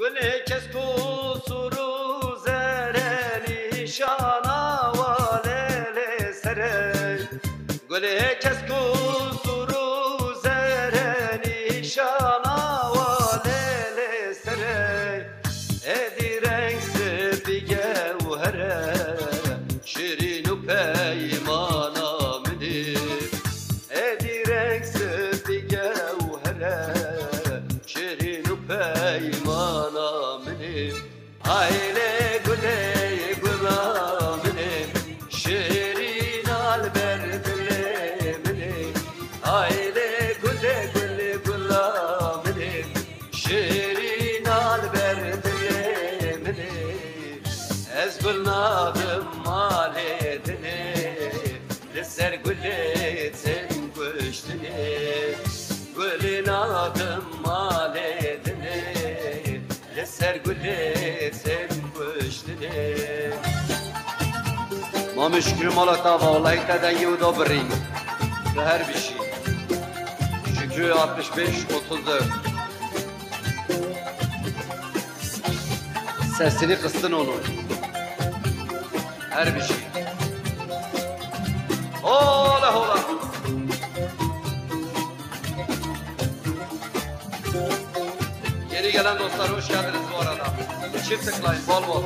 Gülü kes kusuru zere nişana valele sere. Gülü kes kusuru zere nişana valele sere. Edirenk sebi gevhere şirin-u peymana minip. Edirenk sebi gevhere şirin-u peymana minip. Hayle güle gülamine şirin alberdile minip. Hayle güle güle gülamine şirin alberdile minip. Ez gülnadım maledine Liser güle sen kuştine. Gülün adım maledine Liser güle sen kuştine. Mamy şükrü Molotova olaytadan yudo bring. Her bir şey. Şükrü 65-34. Sesini kıstın onun. Her bir şey. Ola ola. Yeni gelen dostlar hoş geldiniz bu arada. Çift tıklayın bol bol.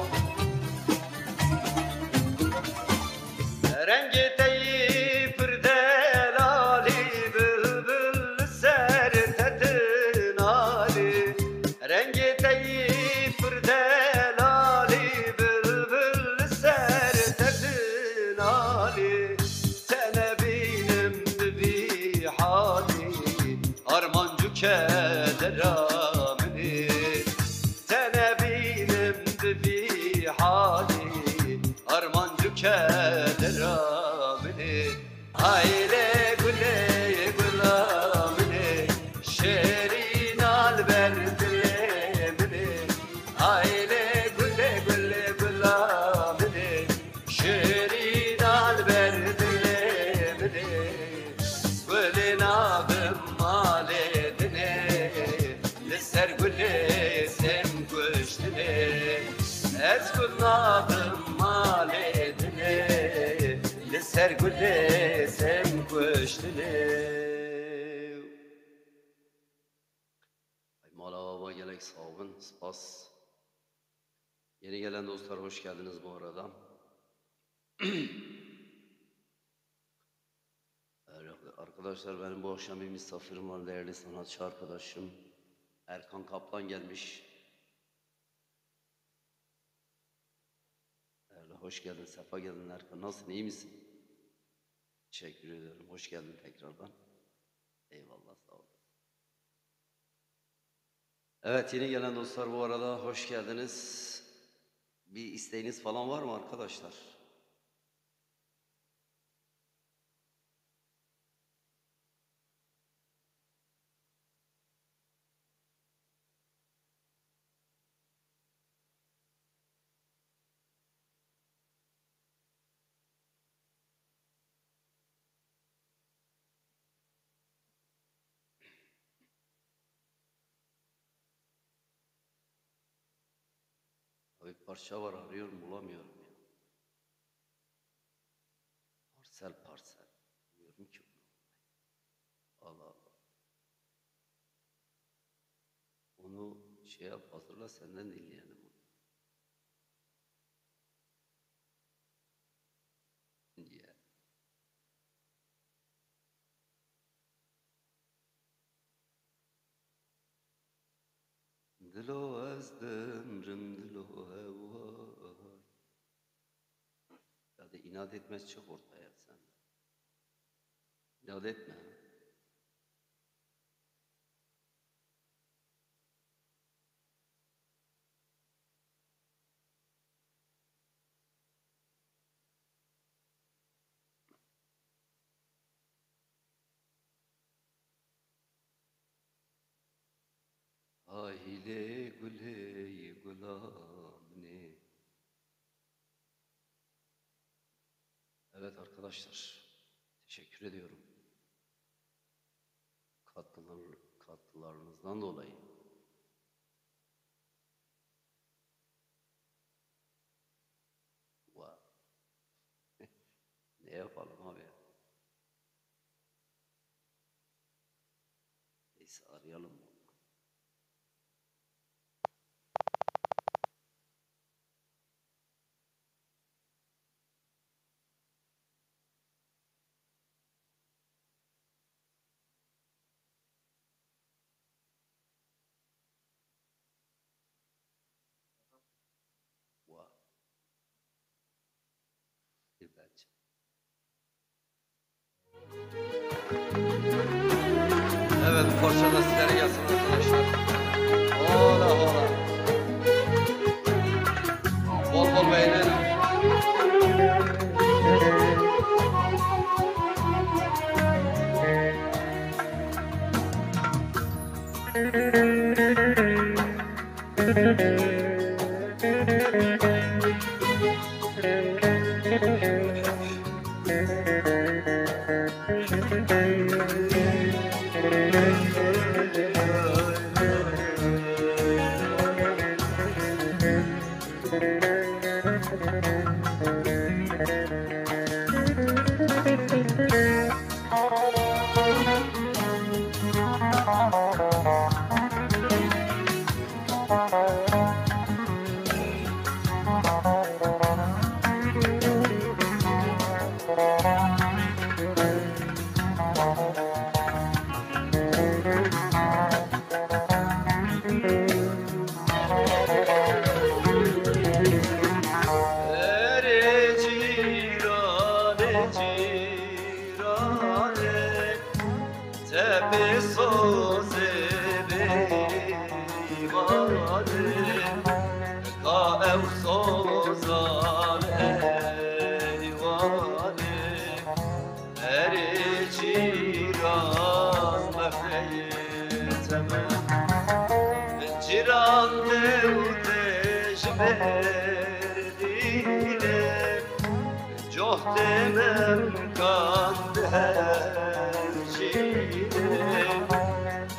Rengi teyip delali bülbül sertetin ali. Rengi teyip delali bülbül sertetin ali. Sene benim bir hali armancı kederamini. Sene benim bir hali armancı kederamini. Hayle güle gülamini şerin alberdilemini. Hayle güle güle gülamini şerin alberdilemini. Gülün adım maledine Liser güle sen kuştine. Ez gülün adım maledine Liser güle sen kuştine. Malava gelek sağ olun, spas. Yeni gelen dostlar hoş geldiniz bu arada. Arkadaşlar benim bu akşam bir misafirim var, değerli sanatçı arkadaşım Erkan Kaplan gelmiş. Hoş geldin, sefa geldin Erkan. Nasılsın, iyi misin? Teşekkür ederim, hoş geldin tekrardan. Eyvallah, sağ olun. Evet, yeni gelen dostlar bu arada hoş geldiniz. Bir isteğiniz falan var mı arkadaşlar? Bir parça var, arıyorum bulamıyorum ya. Parsel parsel. Bilmiyorum ki onu. Allah Allah. Onu şey yap, hazırla, senden dinleyelim onu. Yeah. Dilo ez demrim dilo hevay. Ya da inat etmez, çık ortaya sen. İnat etme. Ahile güle gülamne. Evet arkadaşlar, teşekkür ediyorum katkılarınızdan dolayı. yapalım abi ya. Neyse arayalım mı? Vay. Bence. Evet, parçada sizlere gelsin arkadaşlar. Hola hola. Bol bol beğenelim.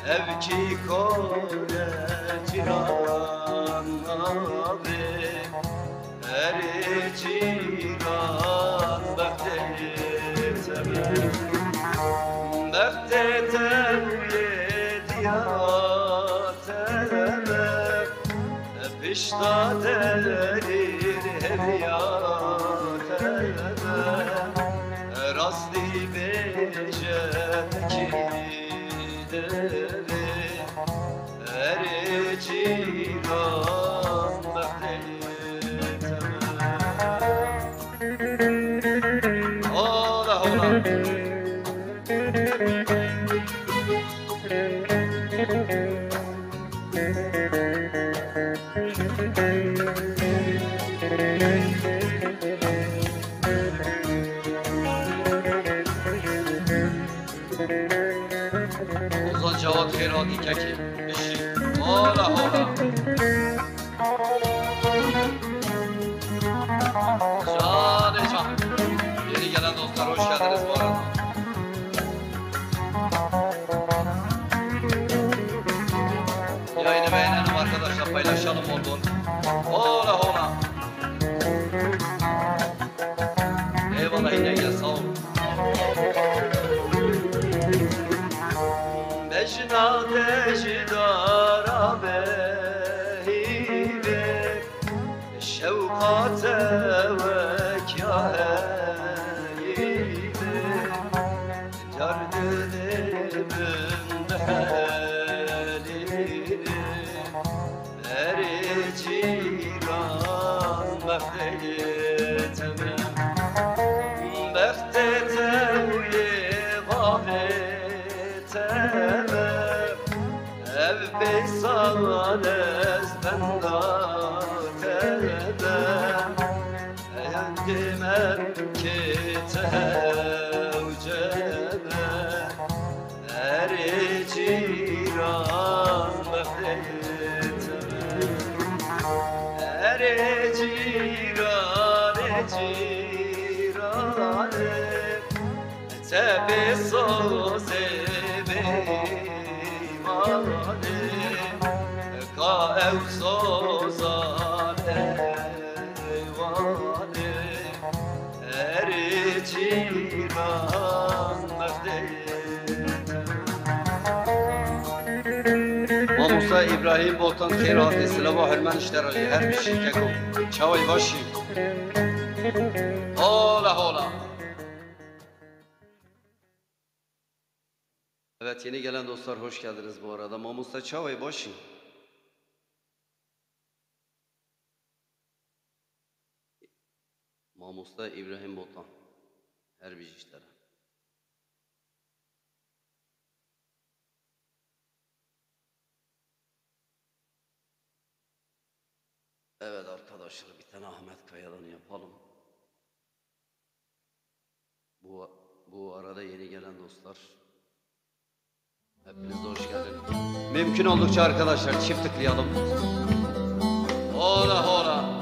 Evki kore ciran abi eri ciran bektetem yediyatem pişta derir heviyatem rasti bejetki eri ciran bektetem Hola hola Ozan Cevat Ferhadi Keki Eşi Hola hola Can can Yeni gelen dostlar hoş geldiniz bu arada Yayını beğenelim arkadaşlar paylaşalım bol bol Hola hola Eyvallah yine gel sağ olun Mecna dejdara behire Şevkate ve kâheyde Cardedimin behelini Eri ciran bektetemem Bektetem ye gafetem Ev beysalez bendatedem Eğendimem ki tevcebe Eri ciran bektetem Eri ciran Tebi soze beymane Ka ev sozan eyvane Eri civan Mamusa İbrahim Botan Kerahat Silava Herman İşlerali her bir şey keko Çavay başı Hola hola. Evet, yeni gelen dostlar hoş geldiniz bu arada. Mamusa Çavay başı Mamusta İbrahim Botan her bir işlere. Evet arkadaşlar, bir tane Ahmet Kaya'dan yapalım. Bu arada yeni gelen dostlar hepiniz hoş geldiniz. Mümkün oldukça arkadaşlar çift tıklayalım. Hola hola.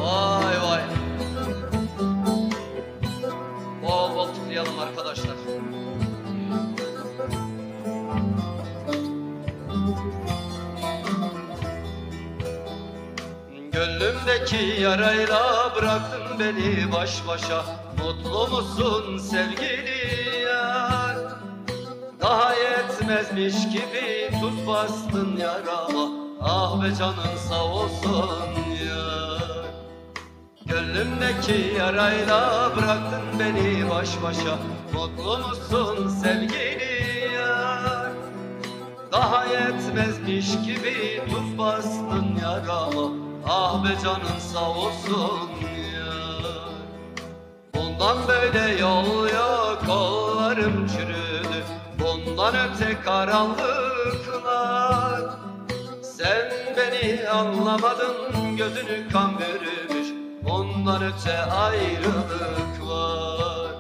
Vay vay. Bol bol tıklayalım arkadaşlar. Gönlümdeki yarayla bıraktın beni baş başa. Mutlu musun sevgili yar? Daha yetmezmiş gibi tuz bastın yarama. Ah be canın sağ olsun yar. Gönlümdeki yarayla bıraktın beni baş başa. Mutlu musun sevgili yar? Daha yetmezmiş gibi tuz bastın yarama. Ah be canın sağ olsun yar. Bundan böyle yol yok, kollarım çürüdü. Bundan öte karanlıklar. Sen beni anlamadın, gözünü kan bürümüş. Bundan öte ayrılık var.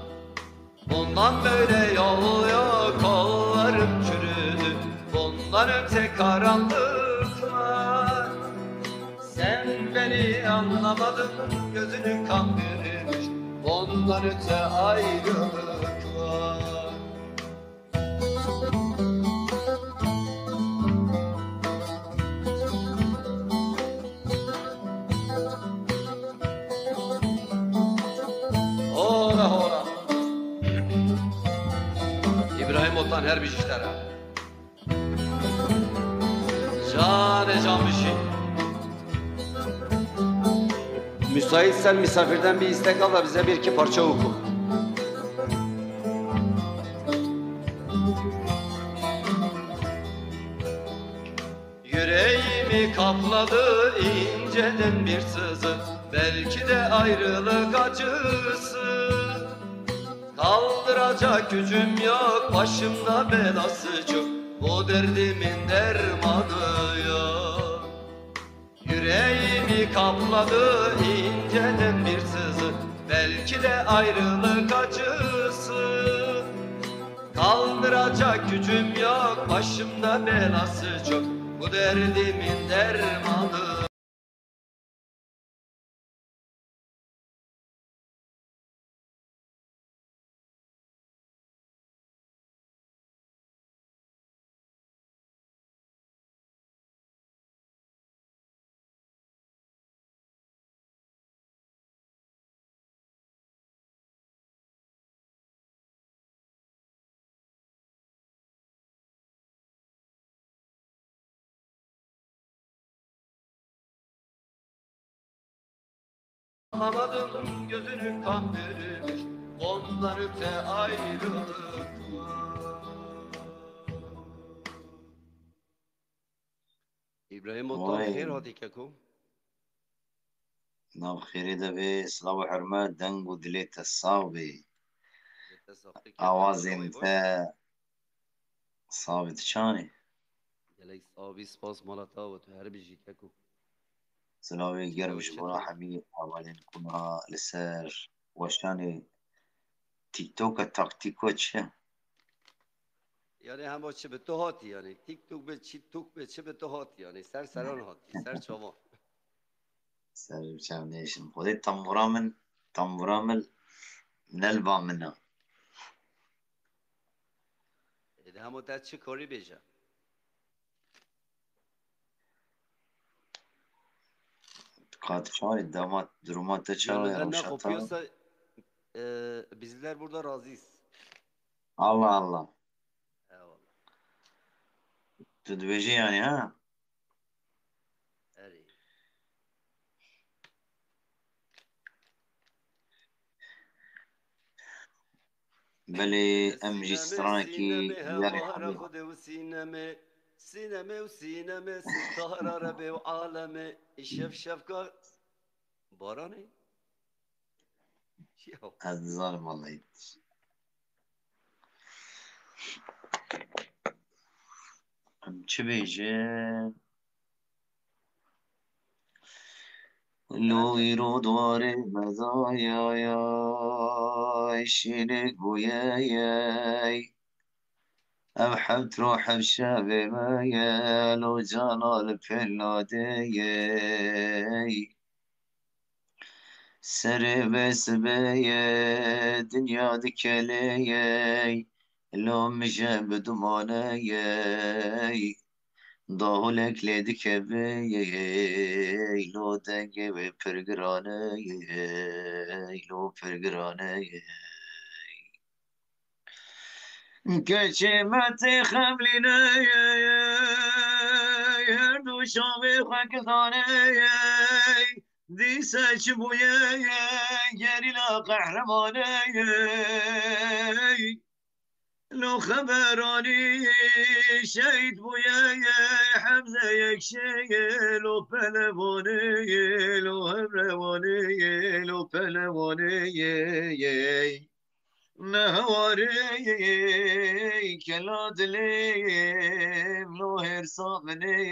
Bundan böyle yol yok, kollarım çürüdü. Bundan öte karanlıklar. Sen beni anlamadın, gözünü kan bürümüş. Bundan öte ayrılık var. Hola hola. İbrahim Botan her bir işlere. Can bir şey. Müsaitsen misafirden bir istek al da bize bir iki parça oku. Yüreğimi kapladı inceden bir sızı, belki de ayrılık acısı. Kaldıracak gücüm yok, başımda belası çok, bu derdimin dermanı yok. Yüreğimi kapladı inceden bir sızı, belki de ayrılık acısı. Kaldıracak gücüm yok, başımda belası çok, bu derdimin dermanı. Anlamadım, gözünü kan bürümüş. Ondan öte ayrılık var. İbrahim Botan Vay, her hadi keko. ناو خیری دبی سلاو حرمت دنگ و دلیت الصاوبی Tesaffi keko آوازین çavay تا baş. صاوت شانی Gelek abi spas malata ve her bir şey keko. سلاوی Çavay گرمش بونا çetin. حمی آوالین کنها لسر وشانی تیک توک تاکتیکو چه Yani hem o çibe to hati yani. TikTok be TikTok be çibe to hati yani. Ser seran hati. Ser çava. سر بچم نیشم خودی تنورامن تنورامل نلبا منا ده همو تا چه کاری بیجا Katfari damat duruma te çara ya gönülden ne roşata. kopuyorsa bizler burada razıyız. Allah Allah. Eyvallah. Tu dibêjî yani ha? Eri. Belê em jî Sineme stranekî sineme yerê hevara hebû. xude u sineme sineme u sineme sitara rabe u aleme şef şefka barane ya Ez dizanim vallahi. Em çi bêjin? kerem ke Lûîro dwarê mezayaya şînik bûyeyey. Ev hevt ro hev şevê me ye lo cana li pêladeyey. Serê vê sibeyê dinya dikeleyey. Lo mije bi dumaneyey. Dahulek lê dikeveyey. Lo dengê wê pir giraneyey. Lo pir giraneyey. Keçê me tê xemlîneyey. Her du şavê xwe kitaneyey. Dîse çi bûyeyey. Gerîla qehremaneyey. Lo xeberanî şehîd bûyeyê. Hemze yekşeyê. Lo pelevaneyê. Lo hevrevaneyê. Lo pelevaneyê. نهواري كلا دليم لو هرسا مني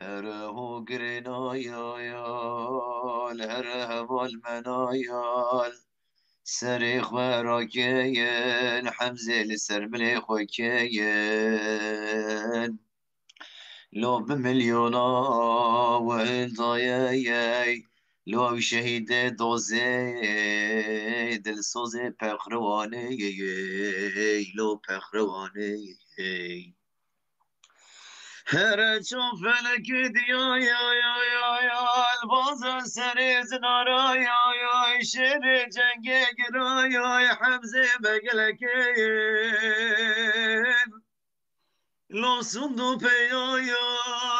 هره قرنايا يال هره والمنايال سري خواراكيين حمزة لسر ملي خوكيين لو بمليونا والضاياي لو شهيد دوزي دل سوزي پخرواني لو پخرواني هر چون فلک دیا یا الباز سر زنارا یا شر جنگ گرا یا حمزه بگلکین لو صندو پیایا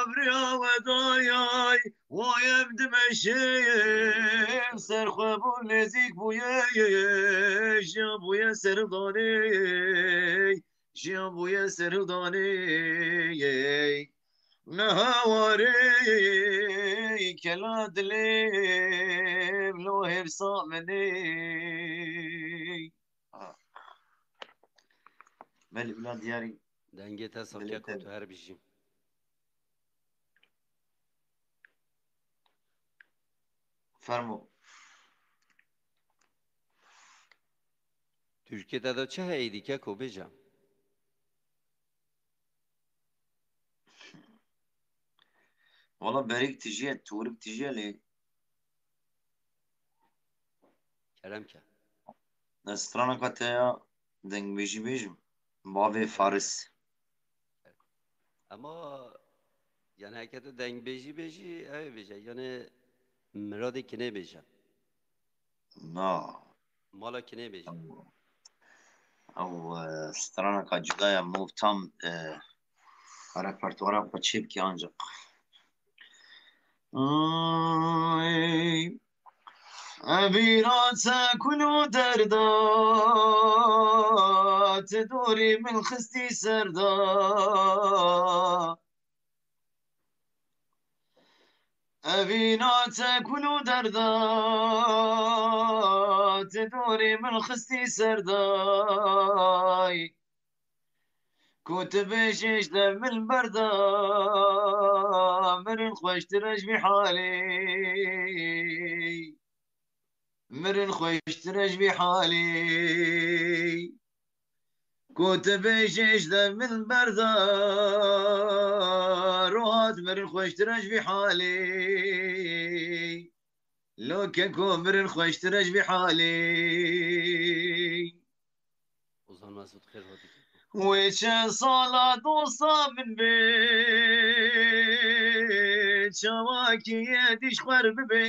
بریا ودایای وایم دمشیم سرخواه بو نزیک بویه جیان بویه سردانه جیان بویه سردانه نهواره کلا دلیم لو هرسا منی بله بلاد دیاری denge ta sakya ko tu her bijim فرمو Türkiye'de de çe heydi ke ko bijam والله بريك تجي تورك تجي لي kerem ke نسترانا كتايا دنگ بيجي بيجم بافي فارس ama yani herkese deng beji ev beji yani mırade kine bejam نا mala kine bejam او سترانا كجدايا مو تام ريperتوارا بتشيب كي انجق أبيرا تاكل دردات تدوري من خستي سردا أبينا تاكل دردات تدوري من خستي سرداي كنت بشيش دم البردا من خوش ترج بحالي مرن خوش ترج بحالي كنت بيشش دم البردا روحات مرن خوش ترج بحالي لو كنكو مرن خوش ترج بحالي زود خیر هاتی که وچه سالا دوستا من بی چواکی دیش خور ببی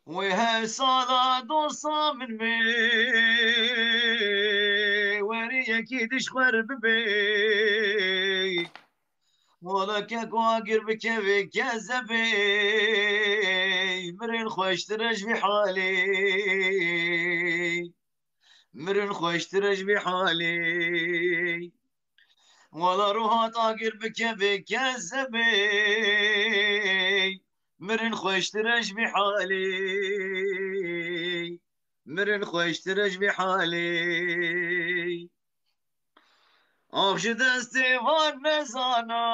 و هر سالا دوستا من بی وری یکی دیش خور ببی ولا كواقر بكيفي كذبي مرن خوش ترج بحالي مرن خوش ترج بحالي ولا روها طاقر بكيفي كذبي مرن خوش ترج بحالي مرن خوش ترج بحالي آخش دستی وان نزانا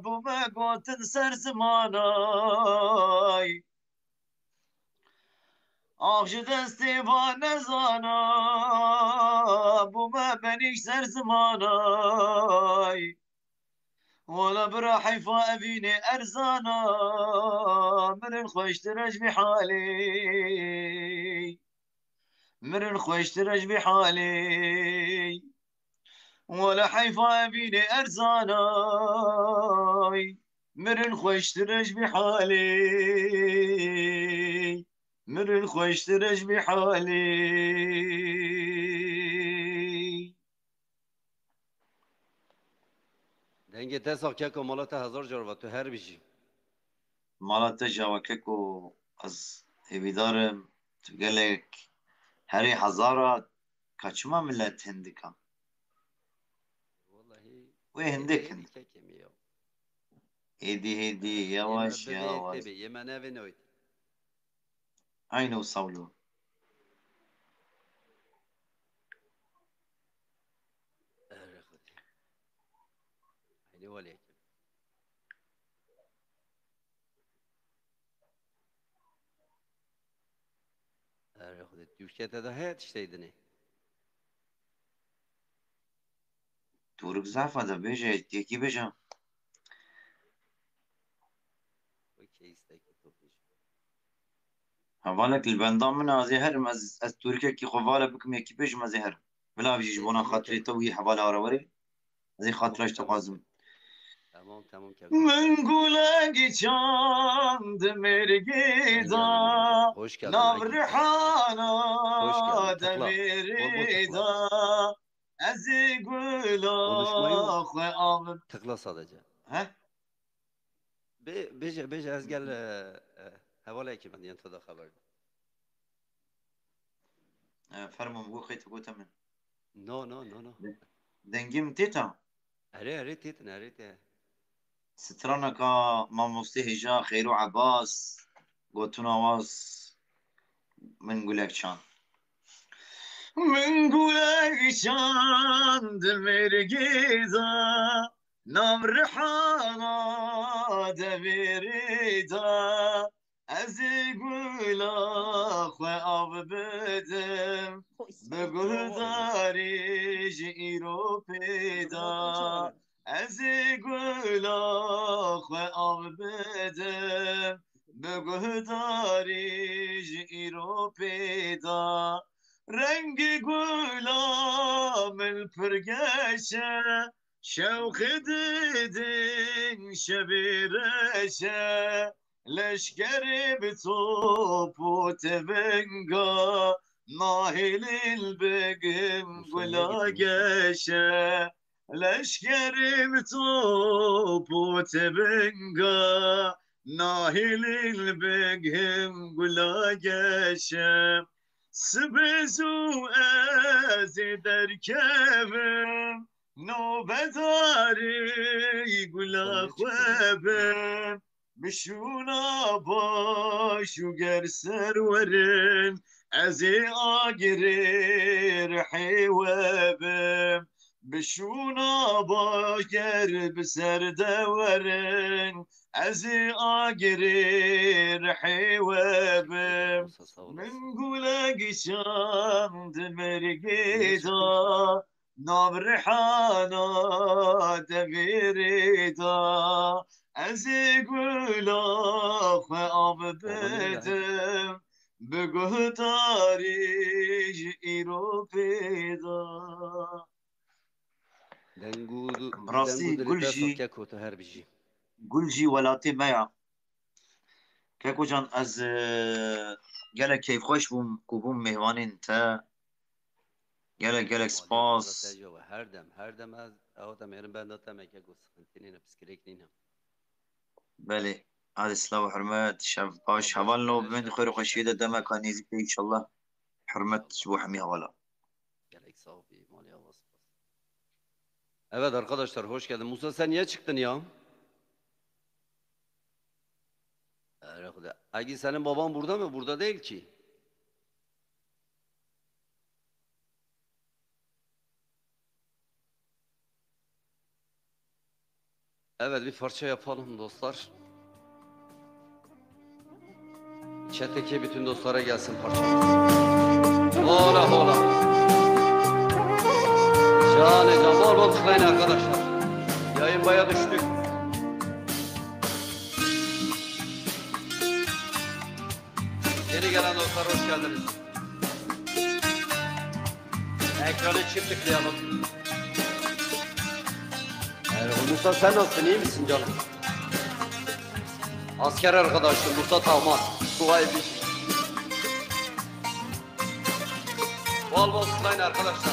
بومه گوتن سر زمانای آخش دستی وان نزانا بومه بنیش سر زمانای ولا برا حيفا أبيني أرزانا من خوش ترج بحالي من خوش ترج بحالي ولا حيفا بيني أرزاناي مرن خوش ترج بحالي مرن خوش ترج بحالي دنگ تسا که کمالات 1000 جار و تو هر بیشی مالات جواككو از هبيدارم تقلك هري حزارات كاچما ملت هندكا والله وي هیدی هندك هیدی هند که کمی یا هيدي هيدي یما يواش ببین يواش تبی یما نوی نوید عينو صولو اره خودی اینی ولی اکم اره خودی دوشکت ده هیت شتیدنی تورك زعفة دا بيجا تيكي بيجا وی که ایسته که تو پیش هفالك البندام من ازهر از تركيا كي خواله بكم يكي بيج ما زهر بلا بيجي بونا تمام خاطري که توي حواله هراوري زي تمام خاطرش تمام تقازم که تمام که من دوشکت قولك چاند من مرقيدا geldim ben geldim. Hoş geldin نام Aygıt. ريحانا Hoş geldin. Tıkla. Bol bol tıkla. دميريدا ازي قولا Konuşma yok. خو آمن Tıkla sadece. ها Bece az gel havale ki ben yanında da haber. فرمو مقول خيت قوتا من No. دنجيم تيتا Are titin are te. سترانكا ما مستهي جا خيرو عباس قوتنا واس من قولك شان من قولك شان دمرقيدا نام رحانا دميريدا ازي قولا خو آب بدم بقول داري جيرو بيدا ازي قولا خو آب بدم بقول داري جيرو بيدا رنگ گلام الفرقشه شوخ دیدین شبیرشه لشکری به توپ و تبنگا ناهیل البقم Musa'ya git Musa. گلاگشه لشکری به توپ و تبنگا ناهیل البقم گلاگشه سبزو از در کبم نوبداری Musa گلا niye çıktı be? خوابم بشونا باشو گر سرورن از آگری رحی وبم بشونا باش گر بسر دورن از آگری رحی Teşekkür ederim وبم Musa sağ من olasın. قولك شام Niye دمرقيدا çıkmışım? نام ريحانا دميريدا ازي قولا خو آب Baba nerede Aygıt? بدم بگهداری ایرو پیدا براستی دنگو دست که کوته هر بیجی. گلجی ولاتی میا که کجان از گله کیف خوش بوم کوبوم مهوانین تا گله سپاس هر دم از آدم ایران بندات مکه گوسفندین پسکریک نینم. بله هذا السلام وحرمات شاف باش حوال لو بمن خير وخشيدة دما كان يزيد إن شاء الله حرمت شبوح ميها ولا Gerek sağ ol bir mali havası. Evet arkadaşlar hoş geldin. Musa sen niye çıktın ya? Agi senin baban burada mı? Burada değil ki. Evet bir parça yapalım dostlar. Chat'teki bütün dostlara gelsin parçamız. Hola hola. Şahane can bol bol tıklayın arkadaşlar. Yayın baya düştük. Yeni gelen dostlar hoş geldiniz. Ekranı çift tıklayalım. Musa sen nasılsın, iyi misin canım? Asker arkadaşım Musa Tahman, Suhay bir. Bol bol tıklayın arkadaşlar.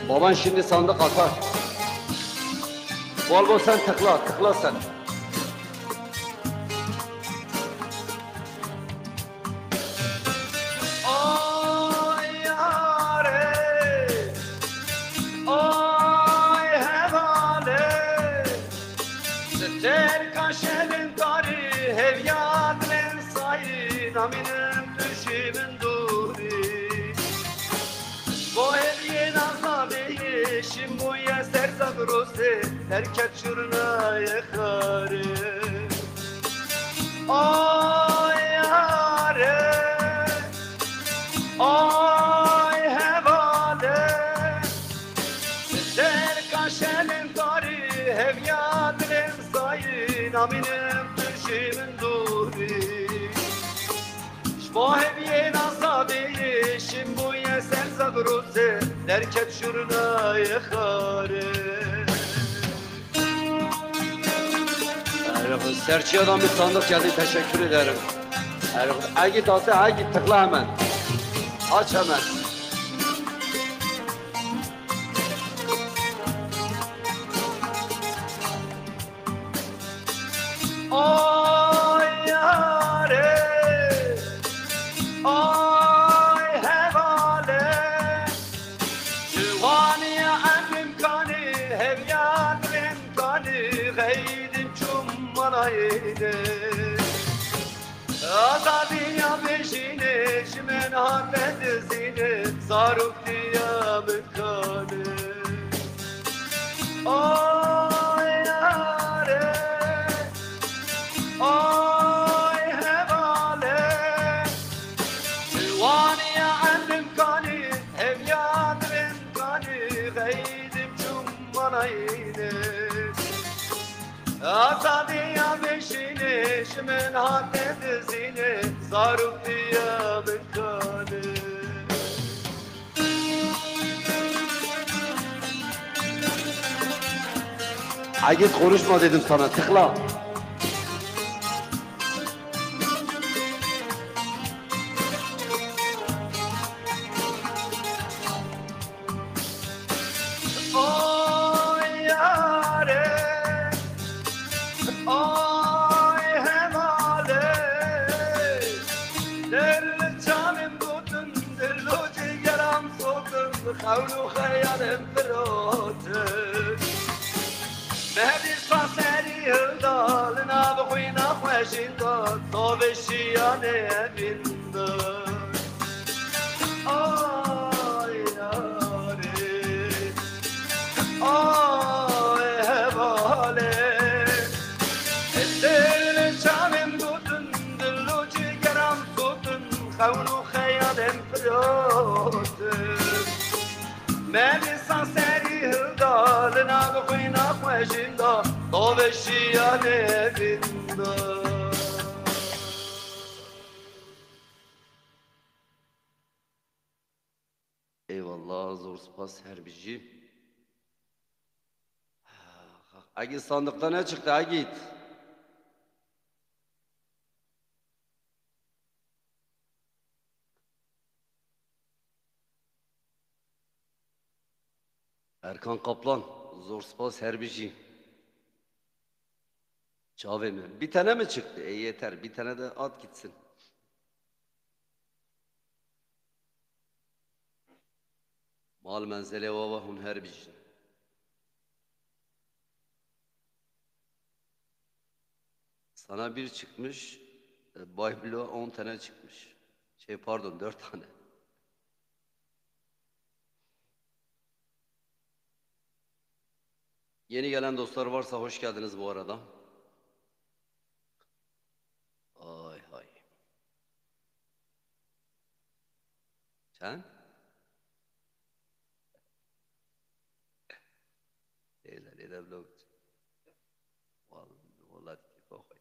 Baban şimdi sandık atar. Bol bol sen tıkla sen. Aminim düşümün duri Bu hediye nazla değişim Bu yeser zagrose Terket şuruna yıkarı Ay yare Ay hevale Sizler kaşenin tari Hevyadrin sayın Aminim düşümün duri Bu heviye nazla değişim bu yeser zadruze derket şuruna yıkarı Serçiye'den bir sandık geldi teşekkür ederim. Agi dası agi tıkla hemen. Aç hemen. Ay yare Ay hevale Civani annem kani Hevyadrim kani Geydim çummalaydı Azadiya peşine Şimen hafedizine Zaruk diyamın kanı Ay yare Ay hevale Vaniye annem kani, evladrim kani, geydim cummalaydı. Azadiya beşini, şimen haddedizini, zaruk diyamın kanı. Ay git konuşma dedim sana, tıkla. Ay yare, ay hemale, del canım tutun, del o cigaram sokun, kavlu hayalim firotun. Mehdi saseri hırdalına bukuyna kweşinda, tove şiyane evinda. Ay yare, ay hevale, el canım tutun, dillu cigaram tutun, kavlu hayalim firotun. Mehdi saseri hilda lina bkhina khwashinda toveshiyane binda. Eyvallah, zor spas herbici. Agit sandıkta ne çıktı Agit? Erkan Kaplan, zor spas herbici. Çavemir. Bir tane mi çıktı? Yeter. Bir tane de at gitsin. Mal menzele vavahun herbici. Sana bir çıkmış. Biblo'a 10 tane çıkmış. Pardon 4 tane. Yeni gelen dostlar varsa hoş geldiniz bu arada. Ay hay. Sen? Eyler vlog. Vallahi bakay.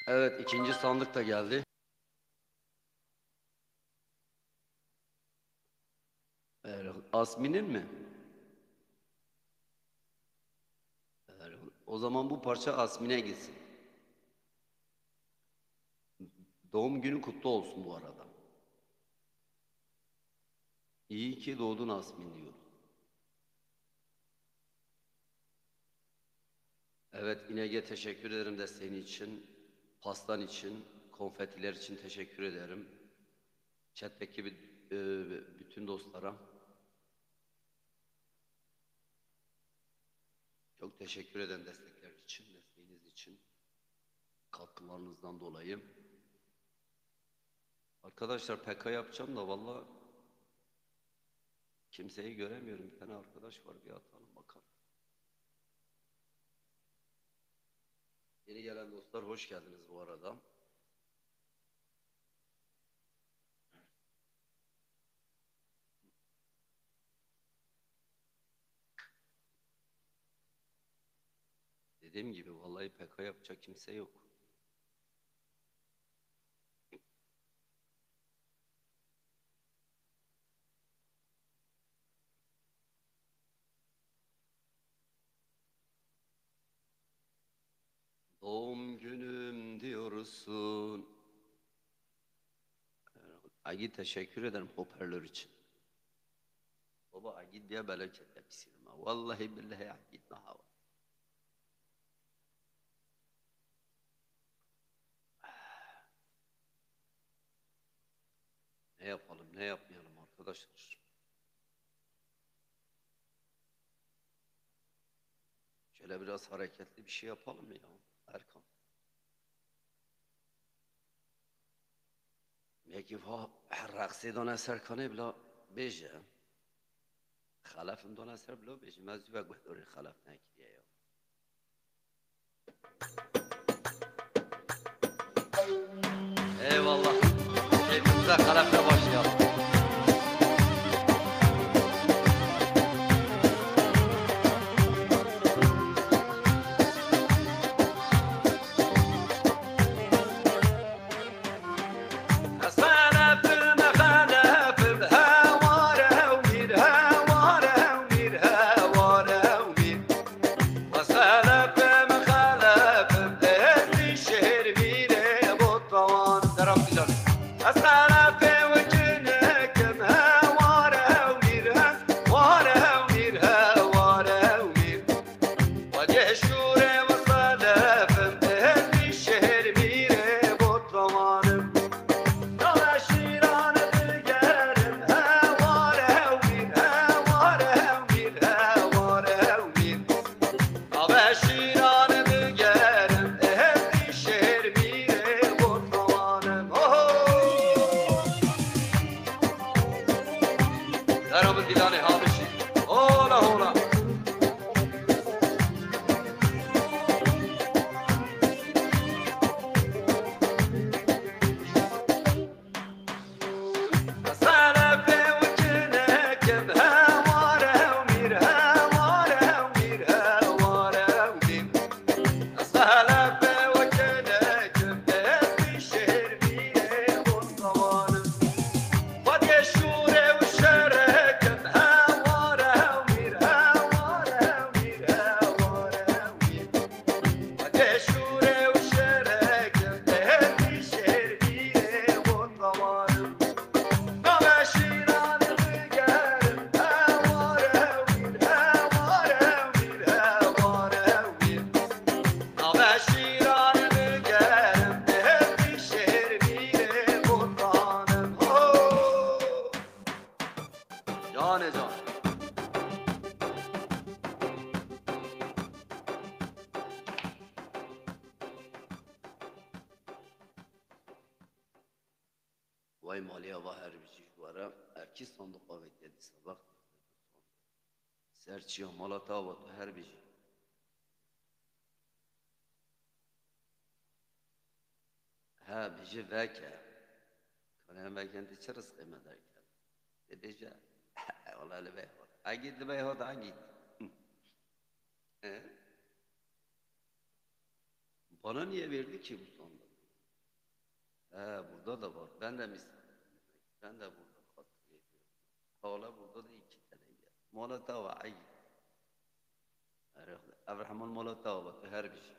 Evet, ikinci sandık da geldi. Asmin'in mi? O zaman bu parça Asmin'e gitsin. Doğum günü kutlu olsun bu arada. İyi ki doğdun Asmin diyor. Evet, İneg'e teşekkür ederim desteğin için, pastan için, konfetiler için teşekkür ederim. Chat'teki bütün dostlara çok teşekkür ederim destekler için, desteğiniz için, katkılarınızdan dolayı. Arkadaşlar PK yapacağım da vallahi kimseyi göremiyorum. Bir tane arkadaş var, bir atalım bakalım. Yeni gelen dostlar hoş geldiniz bu arada. Dediğim gibi vallahi PK yapacak kimse yok. Doğum günüm diyorsun. Agi teşekkür ederim hoparlör için. Baba Agi diye bereket yapsın. Vallahi billahi Agi ne hava. Ne yapalım, ne yapmayalım arkadaşlar. Şöyle biraz hareketli bir şey yapalım mı ya Erkan? Meki fa raqsi dona serkane bla beje. Xalafim dona ser bla beje. Mezdi ve guhdori xalaf nekiye ya. Eyvallah. Keyfimize xalafla başlayalım. أسقنا في وجهنا وای مالی و هر بیچی جواره ارکی صندوق آوید دیدی سبق سرچی و مالاتا و تو هر بیچی ها بیچی وکه کنم وکن چه رزقی مدار کرد بیچی والله لبه هات اگید لبه هات اگید bana niye verdi ki bu sonunda? Burada da var. Ben de ben de burada katkı ediyorum. Hala burada da iki tane yer. Molotov ay. Abraham Molotov bak her bir şey.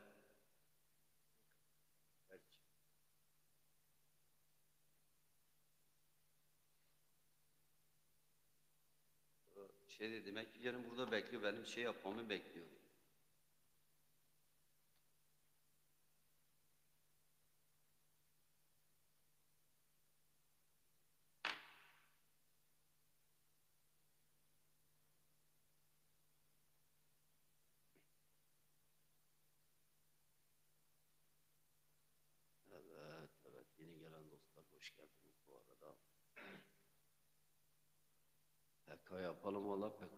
Her şey. Şey de demek ki yarın burada bekliyor. Benim şey yapmamı bekliyor. Evet, evet. Yeni gelen dostlar hoş geldiniz bu arada. PK yapalım valla PK